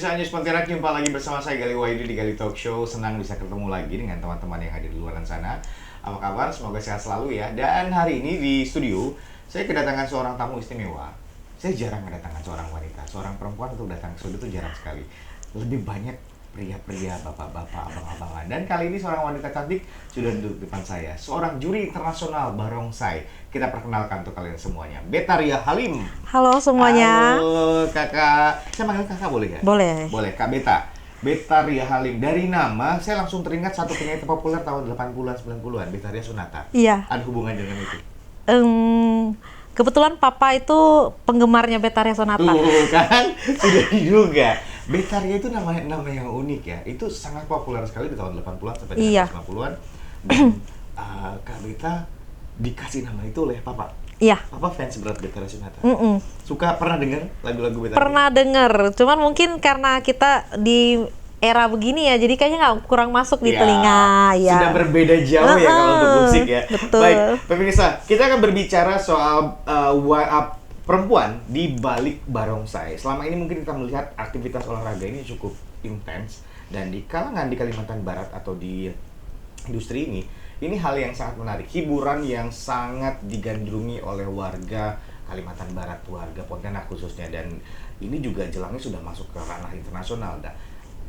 Pemirsa News Pontianak, jumpa lagi bersama saya Gali Wahyudi di Gali Talk Show. Senang bisa ketemu lagi dengan teman-teman yang hadir di luar sana. Apa kabar? Semoga sehat selalu ya. Dan hari ini di studio, saya kedatangan seorang tamu istimewa. Saya jarang kedatangan seorang wanita, seorang perempuan untuk datang ke studio itu jarang sekali. Lebih banyak pria-pria, bapak-bapak, abang-abangan. Dan kali ini seorang wanita cantik sudah duduk di depan saya. Seorang juri internasional barongsai. Kita perkenalkan untuk kalian semuanya. Betaria Halim. Halo semuanya. Halo kakak. Saya manggil kakak boleh ya? Boleh. Boleh, Kak Beta. Betaria Halim. Dari nama, saya langsung teringat satu penyanyi populer tahun 80-an, 90-an. Betaria Sonata. Iya. Ada hubungan dengan itu? Kebetulan papa itu penggemarnya Betaria Sonata. Tuh kan, sudah diduga. Betaria itu nama yang unik ya. Itu sangat populer sekali di tahun 80-an sampai Iya. 90-an. Dan Kak Beta dikasih nama itu oleh papa. Iya. Papa fans berat Betaria Sonata. Suka pernah dengar lagu-lagu Betaria? Pernah denger, cuman mungkin karena kita di era begini ya, jadi kayaknya nggak kurang masuk di telinga. Ya. Sudah berbeda jauh ya kalau untuk musik ya. Betul. Baik, pemirsa, kita akan berbicara soal perempuan di balik barongsai. Selama ini mungkin kita melihat aktivitas olahraga ini cukup intens, dan di kalangan di Kalimantan Barat atau di industri ini hal yang sangat menarik. Hiburan yang sangat digandrungi oleh warga Kalimantan Barat, warga Pontianak khususnya, dan ini juga jelangnya sudah masuk ke ranah internasional. Dan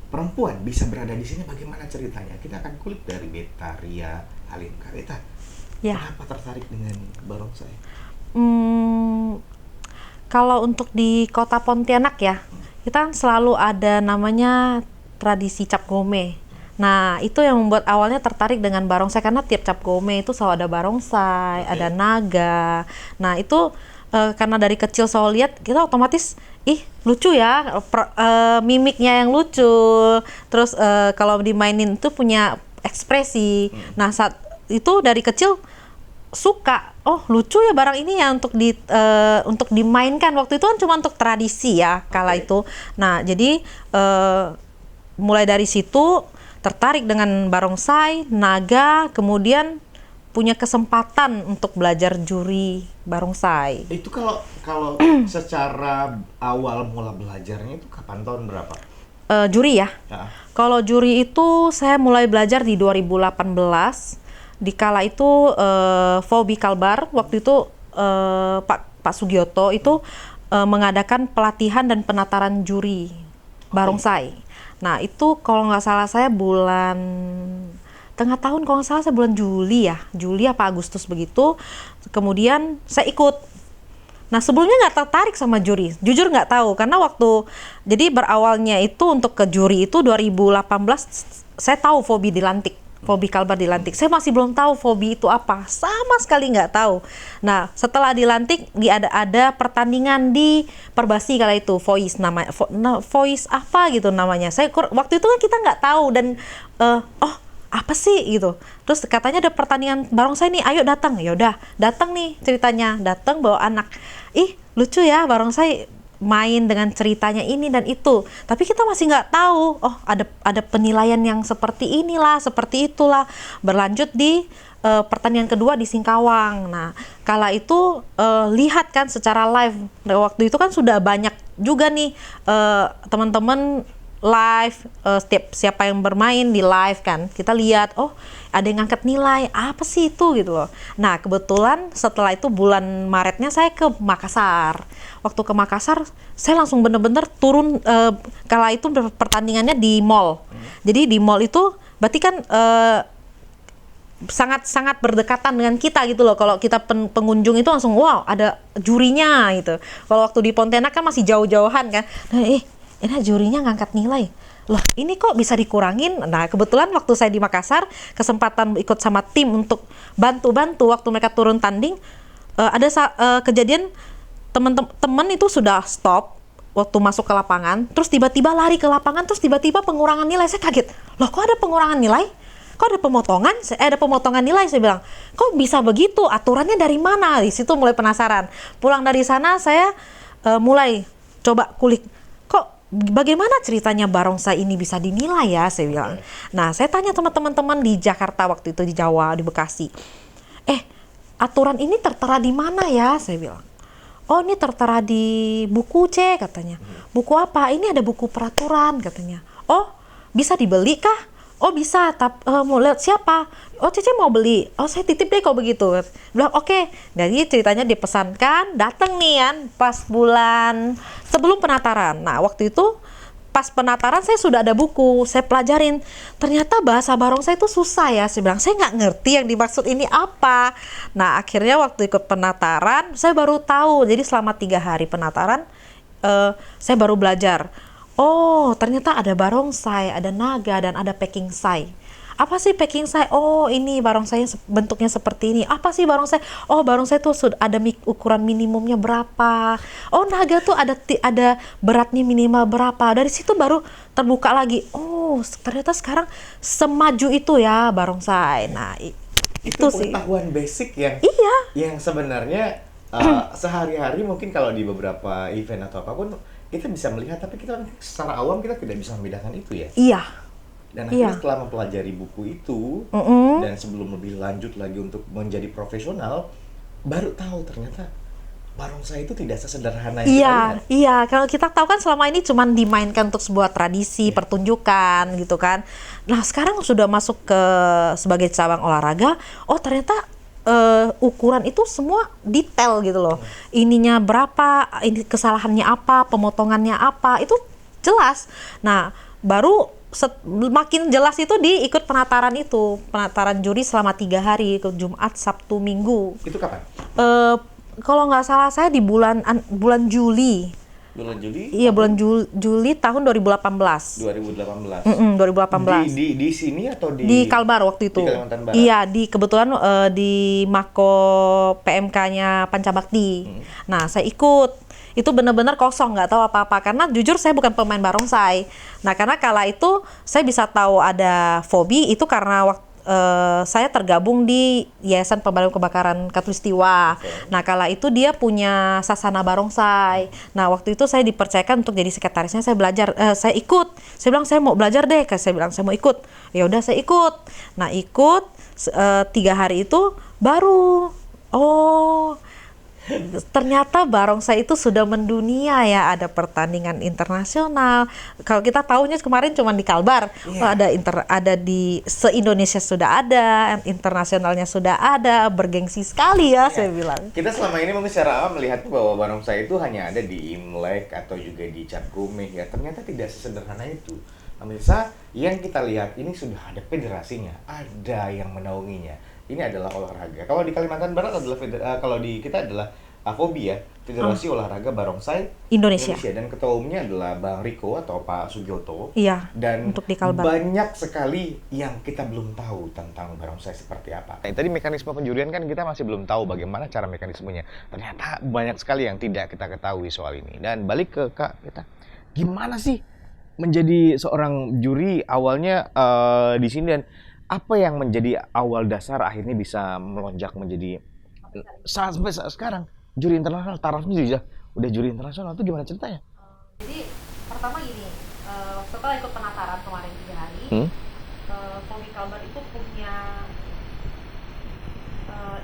perempuan bisa berada di sini, bagaimana ceritanya? Kita akan kulik dari Betaria Halim. Kak Beta, Ya. kenapa tertarik dengan barongsai? Kalau untuk di kota Pontianak ya, kita kan selalu ada namanya tradisi cap gome. Nah, itu yang membuat awalnya tertarik dengan barongsai, karena tiap cap gome itu selalu ada barongsai, ada naga. Nah, itu karena dari kecil selalu lihat, kita otomatis, lucu ya, mimiknya yang lucu. Terus kalau dimainin itu punya ekspresi. Nah, saat itu dari kecil suka, lucu ya barang ini ya untuk dimainkan. Waktu itu kan cuma untuk tradisi ya kala itu. Nah, jadi mulai dari situ tertarik dengan barongsai, naga, kemudian punya kesempatan untuk belajar juri barongsai. Itu kalau secara awal mula belajarnya itu kapan, tahun berapa? Juri ya. Ya. Kalau juri itu saya mulai belajar di 2018. Di kala itu Fobi Kalbar, waktu itu Pak Sugioto itu mengadakan pelatihan dan penataran juri barongsai. Nah, itu kalau nggak salah saya bulan tengah tahun, kalau nggak salah saya bulan Juli apa Agustus begitu. Kemudian saya ikut. Nah, sebelumnya nggak tertarik sama juri, jujur nggak tahu, karena jadi berawalnya itu untuk ke juri itu 2018, saya tahu Fobi dilantik. Fobi Kalbar dilantik. Saya masih belum tahu Fobi itu apa, sama sekali nggak tahu. Nah, setelah dilantik, ada pertandingan di Perbasi kala itu, Voice namanya, Voice apa gitu namanya. Waktu itu kan kita nggak tahu, dan apa sih gitu. Terus katanya ada pertandingan barongsai nih, ayo datang. Ya udah, datang nih ceritanya, datang bawa anak. Lucu ya barongsai, main dengan ceritanya ini dan itu, tapi kita masih nggak tahu, ada penilaian yang seperti inilah, seperti itulah. Berlanjut di pertandingan kedua di Singkawang. Nah, kala itu lihat kan secara live. Nah, waktu itu kan sudah banyak juga nih teman-teman live, siapa yang bermain di live kan, kita lihat, ada yang ngangkat nilai, apa sih itu gitu loh. Nah, kebetulan setelah itu bulan Maretnya saya ke Makassar. Waktu ke Makassar, saya langsung bener-bener turun, kala itu pertandingannya di mall. Jadi di mall itu berarti kan sangat berdekatan dengan kita gitu loh. Kalau kita pengunjung itu langsung, wow, ada jurinya gitu. Kalau waktu di Pontianak kan masih jauh-jauhan kan. Nah, ini jurinya ngangkat nilai. Loh, ini kok bisa dikurangin? Nah, kebetulan waktu saya di Makassar, kesempatan ikut sama tim untuk bantu-bantu waktu mereka turun tanding, ada kejadian teman-teman itu sudah stop waktu masuk ke lapangan, terus tiba-tiba lari ke lapangan, terus tiba-tiba pengurangan nilai. Saya kaget. Loh, kok ada pengurangan nilai? Kok ada pemotongan? Ada pemotongan nilai. Saya bilang, kok bisa begitu? Aturannya dari mana? Di situ mulai penasaran. Pulang dari sana, saya mulai coba kulik. Bagaimana ceritanya barongsai ini bisa dinilai ya, saya bilang. Nah, saya tanya sama teman-teman di Jakarta waktu itu, di Jawa, di Bekasi. Aturan ini tertera di mana ya, saya bilang. Oh ini tertera di buku C katanya. Buku apa? Ini ada buku peraturan katanya. Oh bisa dibeli kah? Oh bisa, mau lihat siapa? Oh Cece mau beli. Oh saya titip deh kalau begitu. Bilang oke. Jadi ceritanya dipesankan, datang nih kan pas bulan sebelum penataran. Nah waktu itu pas penataran saya sudah ada buku, saya pelajarin. Ternyata bahasa barongsai itu susah ya. Saya bilang saya nggak ngerti yang dimaksud ini apa. Nah akhirnya waktu ikut penataran saya baru tahu. Jadi selama 3 hari penataran saya baru belajar. Oh, ternyata ada barongsai, ada naga, dan ada pekingsai. Apa sih pekingsai? Oh, ini barongsai bentuknya seperti ini. Apa sih barongsai? Oh, barongsai itu sudah ada ukuran minimumnya berapa. Oh, naga tuh ada beratnya minimal berapa. Dari situ baru terbuka lagi. Oh, ternyata sekarang semaju itu ya barongsai. Nah, itu sih pengetahuan basic yang iya, yang sebenarnya sehari-hari mungkin kalau di beberapa event atau apapun kita bisa melihat, tapi kita secara awam kita tidak bisa membedakan itu ya. iya. Dan akhirnya setelah mempelajari buku itu dan sebelum lebih lanjut lagi untuk menjadi profesional, baru tahu ternyata barongsai itu tidak sesederhana yang kita lihat. Iya. Kalau kita tahu kan selama ini cuma dimainkan untuk sebuah tradisi, pertunjukan gitu kan. Nah sekarang sudah masuk ke sebagai cabang olahraga. Oh ternyata ukuran itu semua detail gitu loh. Ininya berapa, ini kesalahannya apa, pemotongannya apa, itu jelas. Nah, baru makin jelas itu ikut penataran itu. Penataran juri selama 3 hari, ke Jumat, Sabtu, Minggu. Itu kapan? Kalau nggak salah saya di bulan Juli. Bulan Juli? Iya, bulan Juli tahun 2018. 2018. Di sini atau di Kalbar waktu itu. Di Kalimantan Barat. Iya, kebetulan di Mako PMK-nya Pancabakti. Nah, saya ikut. Itu benar-benar kosong, nggak tahu apa-apa karena jujur saya bukan pemain barongsai. Nah, karena kala itu saya bisa tahu ada FOBI itu karena waktu saya tergabung di Yayasan Pemadam Kebakaran Katulistiwa. Nah, kala itu dia punya sasana barongsai. Nah, waktu itu saya dipercayakan untuk jadi sekretarisnya. Saya belajar, saya ikut. Saya bilang saya mau belajar deh. Saya bilang saya mau ikut. Ya udah saya ikut. Nah, ikut 3 hari itu baru. Oh, ternyata barongsai itu sudah mendunia ya, ada pertandingan internasional. Kalau kita tahunya kemarin cuma di Kalbar, ada di se-Indonesia sudah ada, internasionalnya sudah ada, bergengsi sekali ya saya bilang. Kita selama ini mungkin secara awam melihat bahwa barongsai itu hanya ada di Imlek atau juga di Cap Gomeh ya, ternyata tidak sesederhana itu. Pemirsa, yang kita lihat ini sudah ada federasinya, ada yang menaunginya. Ini adalah olahraga. Kalau di Kalimantan Barat adalah kalau di kita adalah FOBI ya, Federasi Olahraga Barongsai Indonesia. Dan ketua umumnya adalah Bang Riko atau Pak Sugioto. Iya. Dan untuk di Kalbar. Banyak sekali yang kita belum tahu tentang barongsai seperti apa. Tadi mekanisme penjurian kan kita masih belum tahu bagaimana cara mekanismenya. Ternyata banyak sekali yang tidak kita ketahui soal ini. Dan balik ke Kak, kita gimana sih menjadi seorang juri awalnya di sini, dan apa yang menjadi awal dasar akhirnya bisa melonjak menjadi sampai sekarang juri internasional, tarafnya udah juri internasional, itu gimana ceritanya? Jadi pertama gini, setelah ikut penataran kemarin 3 hari, FOBI Kalbar itu punya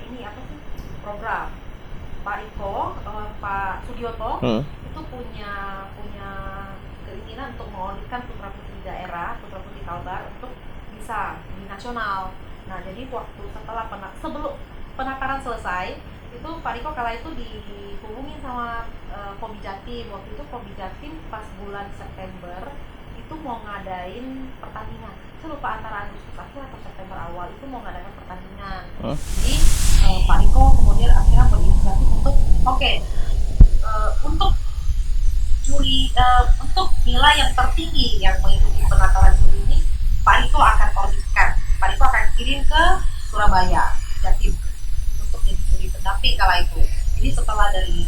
ini apa sih, program. Pak Iko, Pak Sugioto itu punya keinginan untuk mengauditkan putra-putri daerah, putra-putri Kalbar untuk bisa di nasional. Nah, jadi waktu sebelum penataran selesai, itu Pak Riko kala itu dihubungin sama FOBI Jatim. Waktu itu FOBI Jatim pas bulan September itu mau ngadain pertandingan. Saya lupa antara Agustus akhir atau September awal itu mau ngadain pertandingan. Jadi Pak Riko kemudian akhirnya berinisiatif untuk untuk juri untuk nilai yang tertinggi yang mengikuti penataran juri ini, Pak Riko akan auditkan. Pak Riko akan kirim ke Surabaya, Jatim, untuk jadi juri pendamping kala itu. Jadi setelah dari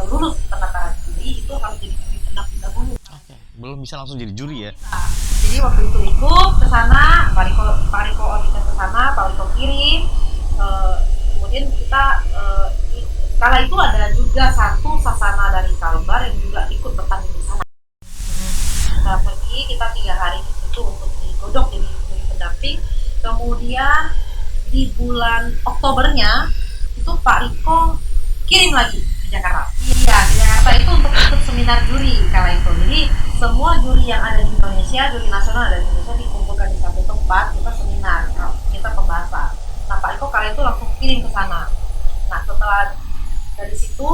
lulus penataran juri itu harus jadi juri pendamping dahulu. Belum bisa langsung jadi juri ya? Nah, jadi waktu itu ikut ke sana, Pak Riko auditkan ke sana, Pak Riko kirim. Kemudian kita kala itu ada juga satu sasana dari Kalbar yang juga ikut bertanding di sana. Kita pergi, kita 3 hari di situ untuk digodok jadi juri pendamping. Kemudian di bulan Oktobernya itu Pak Riko kirim lagi ke Jakarta. Iya, di Jakarta itu untuk ikut seminar juri kala itu. Jadi semua juri yang ada di Indonesia, juri nasional ada di Indonesia dikumpulkan di satu tempat, kita seminar, kita pembahasan. Nah, Pak Iko kala itu langsung kirim ke sana. Nah, setelah dari situ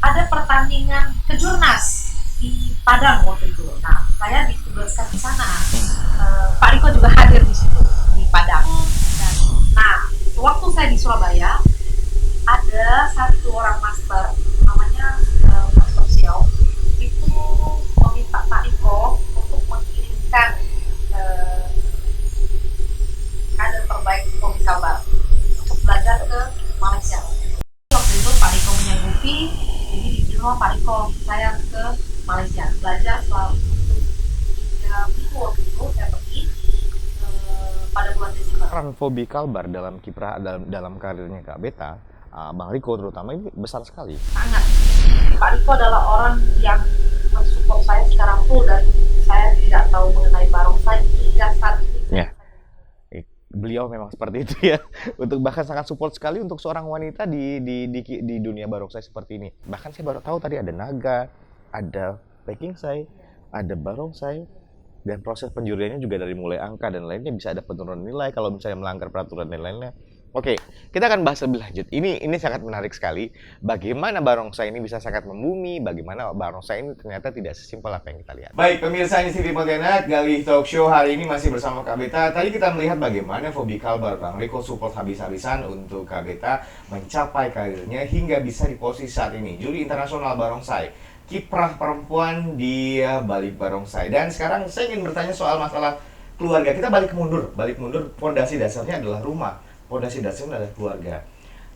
ada pertandingan kejurnas di Padang waktu itu. Nah, saya ditugaskan di sana. Pak Riko juga hadir di situ di Padang. Nah, waktu saya di Surabaya ada satu orang master namanya Master Xiao itu meminta Pak Riko untuk mengirimkan kader terbaik Fobi Kalbar untuk belajar ke Malaysia. Waktu itu Pak Riko menyanggupi, jadi dikirim Pak Riko saya ke Malaysia belajar selama 3 minggu. Waktu itu saya pergi pada bulan Desember. Peran Fobi Kalbar dalam kiprah dalam karirnya Kak Beta, Bang Riko terutama, ini besar sekali. Sangat. Pak Riko adalah orang yang mensupport saya secara full dari saya tidak tahu mengenai barongsai hingga saat ini. Ya. Beliau memang seperti itu ya. Untuk bahkan sangat support sekali untuk seorang wanita di dunia barongsai seperti ini. Bahkan saya baru tahu tadi ada naga, ada pekingsai, ada barongsai, dan proses penjuriannya juga dari mulai angka dan lainnya bisa ada penurunan nilai kalau misalnya melanggar peraturan dan lainnya. Oke, kita akan bahas lebih lanjut. Ini sangat menarik sekali. Bagaimana barongsai ini bisa sangat membumi, bagaimana barongsai ini ternyata tidak sesimpel apa yang kita lihat. Baik, pemirsa ini TV Pontianak, Galih Talk Show hari ini masih bersama Kak Beta. Tadi kita melihat bagaimana Fobi Kalbar, Bang Riko support habis-habisan untuk Kak Beta mencapai karirnya hingga bisa di posisi saat ini. Juri internasional barongsai, kiprah perempuan di balik barongsai. Dan sekarang saya ingin bertanya soal masalah keluarga. Kita balik mundur, fondasi dasarnya adalah rumah. Fondasi dasarnya adalah keluarga.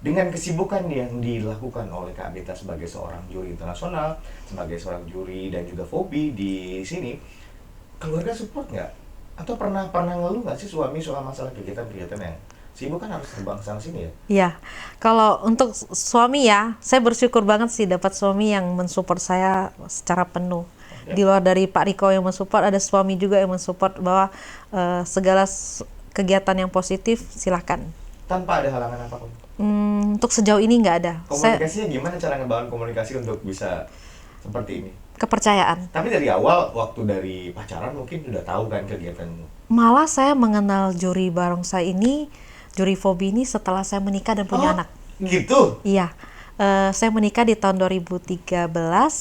Dengan kesibukan yang dilakukan oleh Kak Beta sebagai seorang juri internasional, sebagai seorang juri dan juga Fobi di sini, keluarga support nggak? Atau pernah ngeluh nggak sih suami soal masalah kegiatan-kegiatan yang sibuk kan harus terbang sana sini ya? Iya, kalau untuk suami ya, saya bersyukur banget sih dapat suami yang mensupport saya secara penuh. Okay. Di luar dari Pak Riko yang mensupport, ada suami juga yang mensupport bahwa segala kegiatan yang positif silahkan. Tanpa ada halangan apapun? Untuk sejauh ini nggak ada. Komunikasinya gimana cara ngebangun komunikasi untuk bisa seperti ini? Kepercayaan. Tapi dari awal, waktu dari pacaran mungkin udah tahu kan kegiatan? Malah saya mengenal juri barongsai ini, juri Fobi ini setelah saya menikah dan punya anak. Gitu? Iya. Saya menikah di tahun 2013,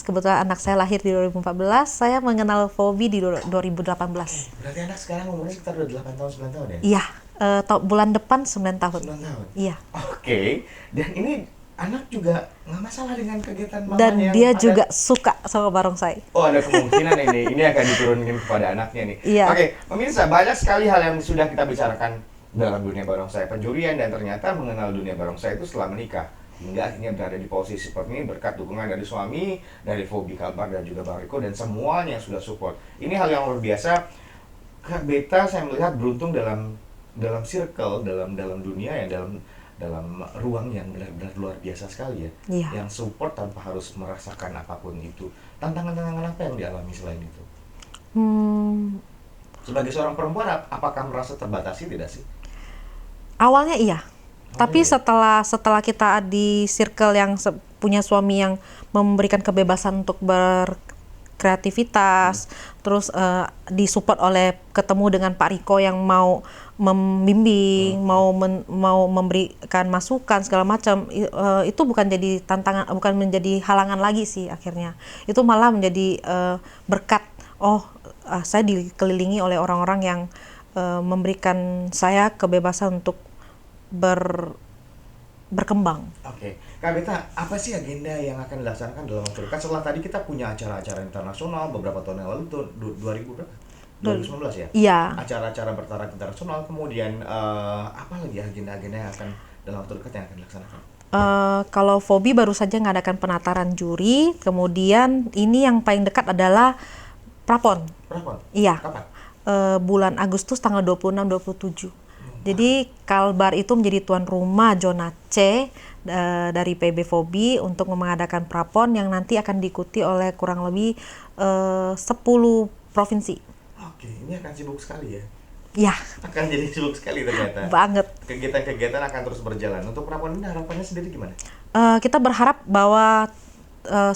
kebetulan anak saya lahir di 2014, saya mengenal Fobi di 2018. Berarti anak sekarang umurnya sekitar 8 tahun, 9 tahun ya? Iya, bulan depan 9 tahun. 9 tahun? Iya. Oke, dan ini anak juga nggak masalah dengan kegiatan mamanya. Dan dia juga suka sama barongsai. Oh, ada kemungkinan ini akan diturunin kepada anaknya nih. Iya. Oke, pemirsa, banyak sekali hal yang sudah kita bicarakan dalam dunia barongsai penjurian, dan ternyata mengenal dunia barongsai itu setelah menikah. Hingga akhirnya berada di posisi seperti ini berkat dukungan dari suami, dari Fobi Kalbar dan juga Bang Riko dan semuanya yang sudah support. Ini hal yang luar biasa. Kak Beta saya melihat beruntung dalam circle, dalam dunia ya, dalam ruang yang benar-benar luar biasa sekali ya. Iya. Yang support tanpa harus merasakan apapun itu. Tantangan-tantangan apa yang dialami selain itu? Sebagai seorang perempuan, apakah merasa terbatasi tidak sih? Awalnya iya. Tapi setelah kita di circle yang punya suami yang memberikan kebebasan untuk berkreativitas, terus disupport oleh ketemu dengan Pak Riko yang mau membimbing, mau memberikan masukan segala macam, itu bukan jadi tantangan, bukan menjadi halangan lagi sih akhirnya. Itu malah menjadi berkat. Saya dikelilingi oleh orang-orang yang memberikan saya kebebasan untuk berkembang. Oke. Kak Beta, apa sih agenda yang akan dilaksanakan dalam waktu dekat? Setelah tadi kita punya acara-acara internasional beberapa tahun yang lalu, tuh 2000 berapa? 2019 ya? Iya. Acara-acara bertaraf internasional, kemudian apa lagi agenda-agenda yang akan dalam waktu dekat yang akan dilaksanakan? Kalau Fobi baru saja mengadakan penataran juri, kemudian ini yang paling dekat adalah Prapon. Prapon? Iya. Kapan? Bulan Agustus tanggal 26-27. Jadi Kalbar itu menjadi tuan rumah zona C dari PB Fobi untuk mengadakan Prapon yang nanti akan diikuti oleh kurang lebih 10 provinsi. Oke, ini akan sibuk sekali ya. Ya, Akan jadi sibuk sekali ternyata. banget. Kegiatan-kegiatan akan terus berjalan. Untuk Pramuka ini harapannya sendiri gimana? Kita berharap bahwa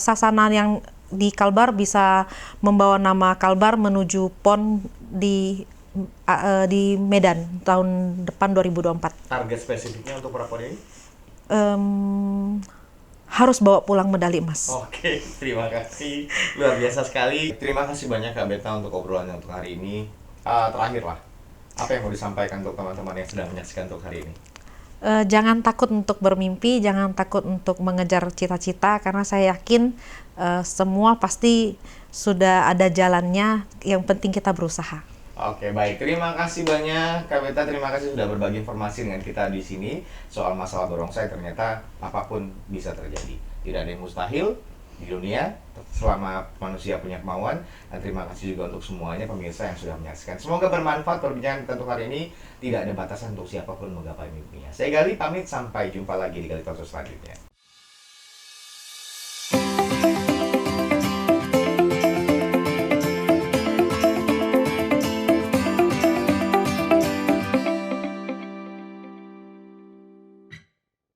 Sasana yang di Kalbar bisa membawa nama Kalbar menuju PON di Medan tahun depan 2024. Target spesifiknya untuk Pramuka ini? Harus bawa pulang medali emas. Oke, terima kasih. Luar biasa sekali. Terima kasih banyak Kak Beta untuk obrolannya untuk hari ini. Terakhir lah, apa yang mau disampaikan untuk teman-teman yang sedang menyaksikan untuk hari ini? Jangan takut untuk bermimpi, jangan takut untuk mengejar cita-cita, karena saya yakin semua pasti sudah ada jalannya, yang penting kita berusaha. Oke, baik. Terima kasih banyak Kak Beta, terima kasih sudah berbagi informasi dengan kita di sini soal masalah barongsai. Ternyata apapun bisa terjadi. Tidak ada yang mustahil di dunia selama manusia punya kemauan. Dan terima kasih juga untuk semuanya pemirsa yang sudah menyaksikan. Semoga bermanfaat perbincangan kita untuk hari ini. Tidak ada batasan untuk siapapun menggapai mimpinya. Saya Gali pamit, sampai jumpa lagi di Gali Talk selanjutnya.